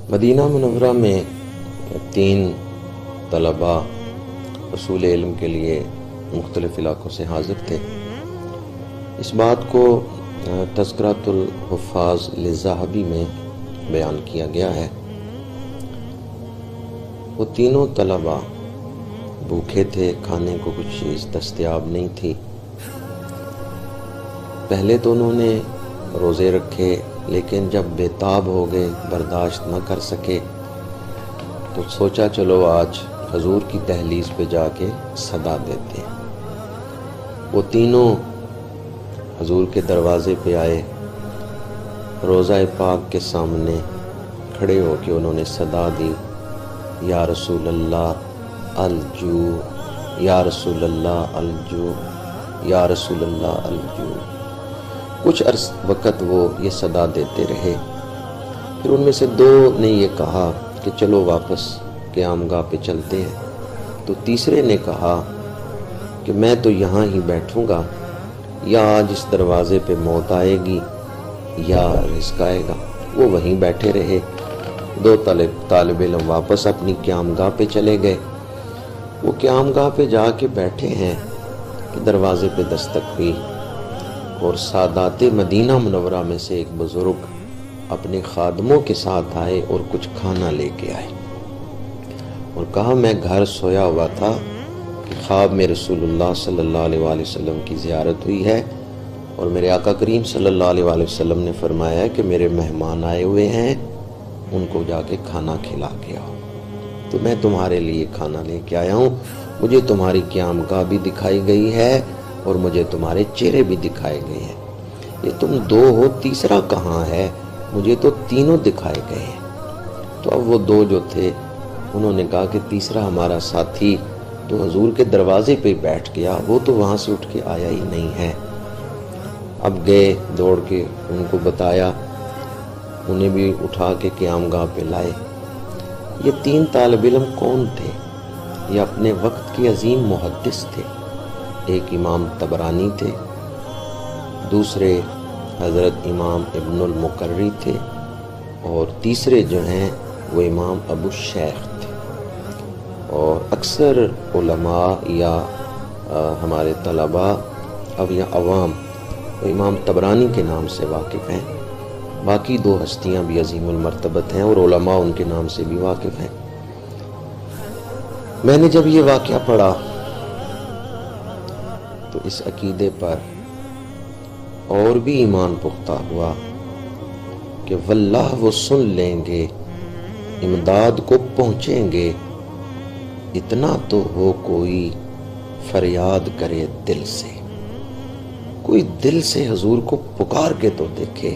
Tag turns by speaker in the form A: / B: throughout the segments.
A: مدینہ منورہ میں 3 طلباء حصول علم کے لیے مختلف علاقوں سے حاضر تھے۔ اس بات کو تذکرۃ الحفاظ للذہبی میں بیان کیا گیا ہے۔ وہ تینوں طلباء بھوکے تھے، کھانے کو کچھ چیز دستیاب نہیں تھی۔ پہلے تو انہوں نے روزے رکھے، لیکن جب بے تاب ہو گئے، برداشت نہ کر سکے، تو سوچا چلو آج حضور کی دہلیز پہ جا کے صدا دیتے ہیں۔ وہ تینوں حضور کے دروازے پہ آئے، روضہ پاک کے سامنے کھڑے ہو کے انہوں نے صدا دی، یا رسول اللہ الجو، یا رسول اللہ الجو، یا رسول اللہ الجو۔ کچھ وقت وہ یہ صدا دیتے رہے۔ پھر ان میں سے 2 نے یہ کہا کہ چلو واپس قیام گاہ پہ چلتے ہیں۔ تو تیسرے نے کہا کہ میں تو یہاں ہی بیٹھوں گا، یا آج اس دروازے پہ موت آئے گی یا رزق آئے گا۔ وہ وہیں بیٹھے رہے۔ 2 طالب علم واپس اپنی قیام گاہ پہ چلے گئے۔ وہ قیام گاہ پہ جا کے بیٹھے ہیں کہ دروازے پہ دستک ہوئی، اور سادات مدینہ منورہ میں سے ایک بزرگ اپنے خادموں کے ساتھ آئے اور کچھ کھانا لے کے آئے، اور کہا میں گھر سویا ہوا تھا کہ خواب میں رسول اللہ صلی اللہ علیہ وآلہ وسلم کی زیارت ہوئی ہے، اور میرے آقا کریم صلی اللہ علیہ وآلہ وسلم نے فرمایا ہے کہ میرے مہمان آئے ہوئے ہیں، ان کو جا کے کھانا کھلا کے آؤ۔ تو میں تمہارے لیے کھانا لے کے آیا ہوں۔ مجھے تمہاری قیام گاہ بھی دکھائی گئی ہے اور مجھے تمہارے چہرے بھی دکھائے گئے ہیں۔ یہ تم 2 ہو، تیسرا کہاں ہے؟ مجھے تو تینوں دکھائے گئے ہیں۔ تو اب وہ 2 جو تھے انہوں نے کہا کہ تیسرا ہمارا ساتھی تو حضور کے دروازے پہ بیٹھ گیا، وہ تو وہاں سے اٹھ کے آیا ہی نہیں ہے۔ اب گئے دوڑ کے، ان کو بتایا، انہیں بھی اٹھا کے قیام گاہ پہ لائے۔ یہ 3 طالب علم کون تھے؟ یہ اپنے وقت کے عظیم محدث تھے۔ ایک امام طبرانی تھے، دوسرے حضرت امام ابن المقری تھے، اور تیسرے جو ہیں وہ امام ابو شیخ تھے۔ اور اکثر علماء یا ہمارے طلباء اب یا عوام امام طبرانی کے نام سے واقف ہیں۔ باقی 2 ہستیاں بھی عظیم المرتبت ہیں اور علماء ان کے نام سے بھی واقف ہیں۔ میں نے جب یہ واقعہ پڑھا تو اس عقیدے پر اور بھی ایمان پختہ ہوا کہ واللہ وہ سن لیں گے، امداد کو پہنچیں گے، اتنا تو ہو کوئی فریاد کرے دل سے، کوئی دل سے حضور کو پکار کے تو دیکھے۔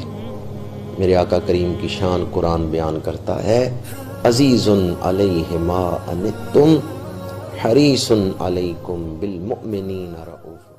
A: میرے آقا کریم کی شان قرآن بیان کرتا ہے، عزیز علیہ ما عنتم حریص علیکم بالمؤمنین رؤوف